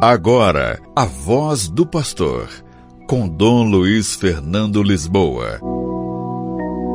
Agora, a voz do pastor, com Dom Luiz Fernando Lisboa.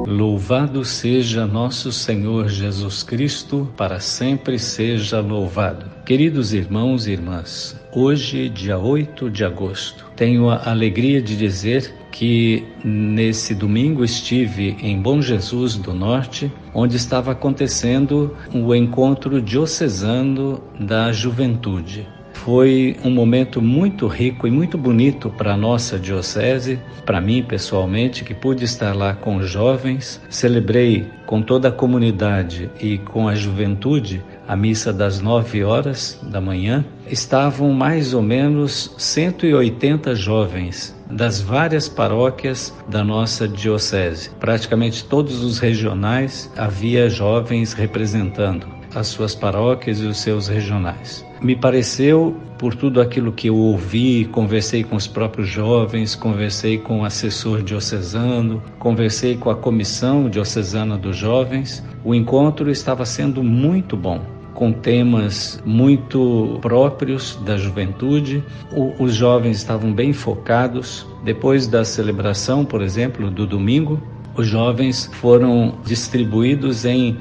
Louvado seja nosso Senhor Jesus Cristo, para sempre seja louvado. Queridos irmãos e irmãs, hoje, dia 8 de agosto, tenho a alegria de dizer que nesse domingo estive em Bom Jesus do Norte, onde estava acontecendo o encontro diocesano da juventude. Foi um momento muito rico e muito bonito para a nossa diocese, para mim pessoalmente, que pude estar lá com os jovens. Celebrei com toda a comunidade e com a juventude a missa das 9 horas da manhã. Estavam mais ou menos 180 jovens das várias paróquias da nossa diocese. Praticamente todos os regionais havia jovens representando as suas paróquias e os seus regionais. Me pareceu, por tudo aquilo que eu ouvi, conversei com os próprios jovens, conversei com o assessor diocesano, conversei com a comissão diocesana dos jovens, o encontro estava sendo muito bom, com temas muito próprios da juventude. Os jovens estavam bem focados. Depois da celebração, por exemplo, do domingo, os jovens foram distribuídos em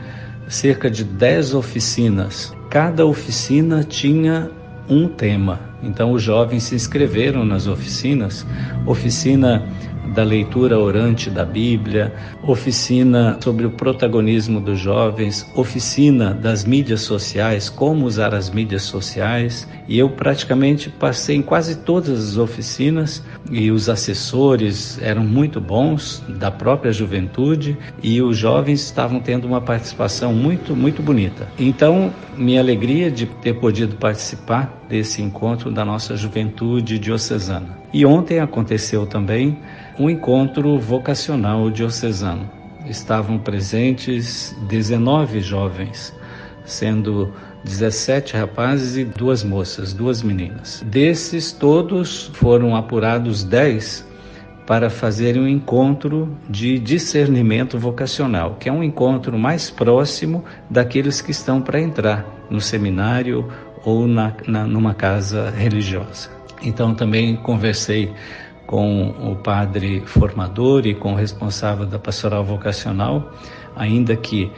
cerca de 10 oficinas. Cada oficina tinha um tema. Então os jovens se inscreveram nas oficinas. Oficina da leitura orante da Bíblia, oficina sobre o protagonismo dos jovens, oficina das mídias sociais, como usar as mídias sociais. E eu praticamente passei em quase todas as oficinas, e os assessores eram muito bons, da própria juventude, e os jovens estavam tendo uma participação muito, muito bonita. Então, minha alegria de ter podido participar desse encontro da nossa juventude diocesana. E ontem aconteceu também um encontro vocacional diocesano. Estavam presentes 19 jovens, sendo 17 rapazes e 2 moças, 2 meninas. Desses todos foram apurados 10 para fazerem um encontro de discernimento vocacional, que é um encontro mais próximo daqueles que estão para entrar no seminário ou numa casa religiosa. Então também conversei com o padre formador e com o responsável da pastoral vocacional, ainda que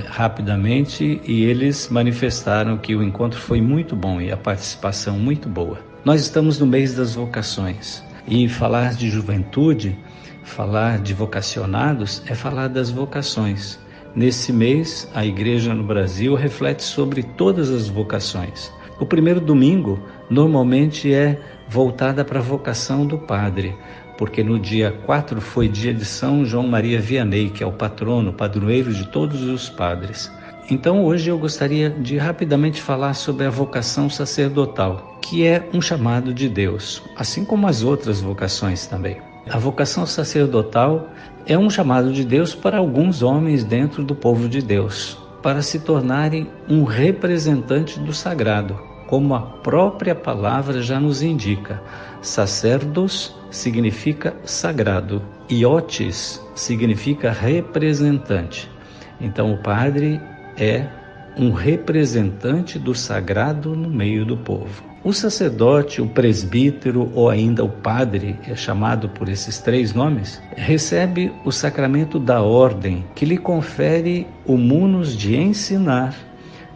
rapidamente, e eles manifestaram que o encontro foi muito bom e a participação muito boa. Nós estamos no mês das vocações, e falar de juventude, falar de vocacionados, é falar das vocações. Nesse mês, a Igreja no Brasil reflete sobre todas as vocações. O primeiro domingo, normalmente, é voltada para a vocação do padre, porque no dia 4 foi dia de São João Maria Vianney, que é o patrono, padroeiro de todos os padres. Então hoje eu gostaria de rapidamente falar sobre a vocação sacerdotal, que é um chamado de Deus, assim como as outras vocações também. A vocação sacerdotal é um chamado de Deus para alguns homens dentro do povo de Deus, para se tornarem um representante do sagrado, como a própria palavra já nos indica. Sacerdos significa sagrado, iotis significa representante. Então o padre é um representante do sagrado no meio do povo. O sacerdote, o presbítero ou ainda o padre, é chamado por esses 3 nomes, recebe o sacramento da ordem, que lhe confere o munus de ensinar,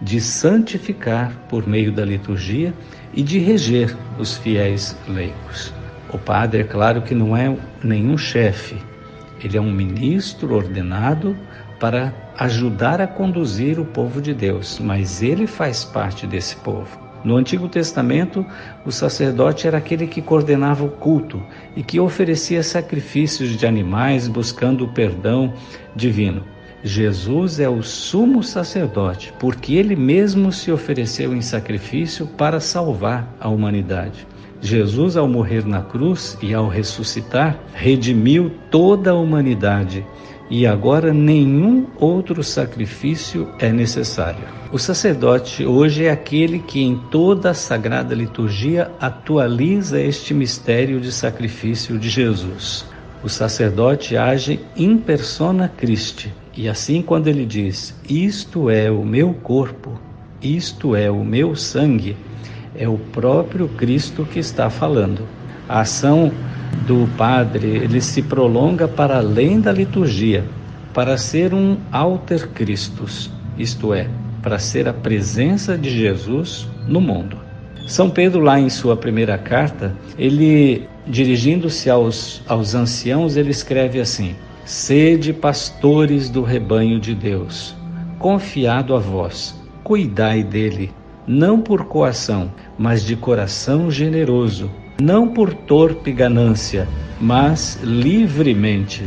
de santificar por meio da liturgia e de reger os fiéis leigos. O padre, é claro que não é nenhum chefe, ele é um ministro ordenado para ajudar a conduzir o povo de Deus, mas ele faz parte desse povo. No Antigo Testamento, o sacerdote era aquele que coordenava o culto e que oferecia sacrifícios de animais buscando o perdão divino. Jesus é o sumo sacerdote, porque ele mesmo se ofereceu em sacrifício para salvar a humanidade. Jesus, ao morrer na cruz e ao ressuscitar, redimiu toda a humanidade, e agora nenhum outro sacrifício é necessário. O sacerdote hoje é aquele que em toda a Sagrada Liturgia atualiza este mistério de sacrifício de Jesus. O sacerdote age in persona Christi, e assim quando ele diz, isto é o meu corpo, isto é o meu sangue, é o próprio Cristo que está falando. A ação do padre, ele se prolonga para além da liturgia, para ser um alter Christus, isto é, para ser a presença de Jesus no mundo. São Pedro, lá em sua primeira carta, ele, dirigindo-se aos anciãos, ele escreve assim: sede pastores do rebanho de Deus, confiado a vós, cuidai dele, não por coação, mas de coração generoso, não por torpe ganância, mas livremente,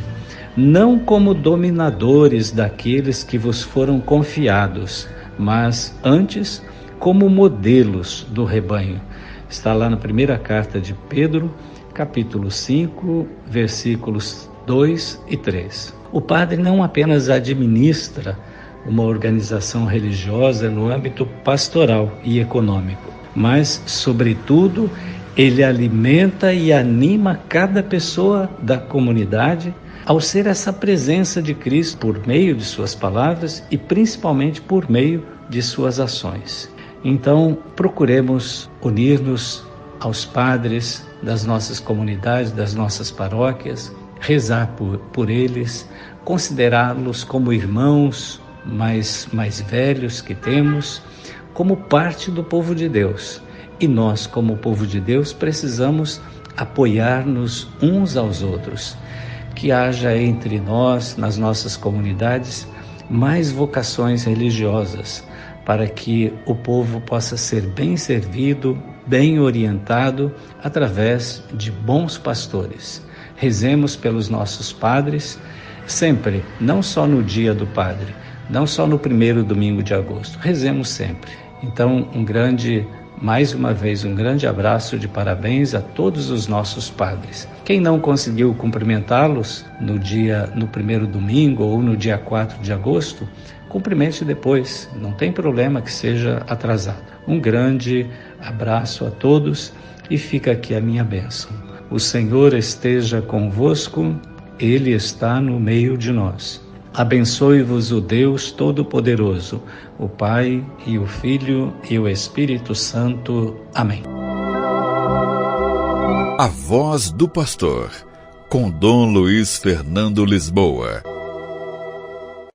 não como dominadores daqueles que vos foram confiados, mas antes como modelos do rebanho. Está lá na primeira carta de Pedro, capítulo 5, versículos 2 e 3. O padre não apenas administra uma organização religiosa no âmbito pastoral e econômico, mas, sobretudo, ele alimenta e anima cada pessoa da comunidade ao ser essa presença de Cristo por meio de suas palavras e principalmente por meio de suas ações. Então, procuremos unir-nos aos padres das nossas comunidades, das nossas paróquias, rezar por eles, considerá-los como irmãos mais velhos que temos, como parte do povo de Deus. E nós, como povo de Deus, precisamos apoiar-nos uns aos outros. Que haja entre nós, nas nossas comunidades, mais vocações religiosas, para que o povo possa ser bem servido, bem orientado, através de bons pastores. Rezemos pelos nossos padres, sempre, não só no dia do padre, não só no primeiro domingo de agosto, rezemos sempre. Então, mais uma vez, um grande abraço de parabéns a todos os nossos padres. Quem não conseguiu cumprimentá-los no primeiro domingo ou no dia 4 de agosto, cumprimente depois, não tem problema que seja atrasado. Um grande abraço a todos e fica aqui a minha bênção. O Senhor esteja convosco, Ele está no meio de nós. Abençoe-vos o Deus Todo-Poderoso, o Pai e o Filho e o Espírito Santo. Amém. A Voz do Pastor, com Dom Luiz Fernando Lisboa.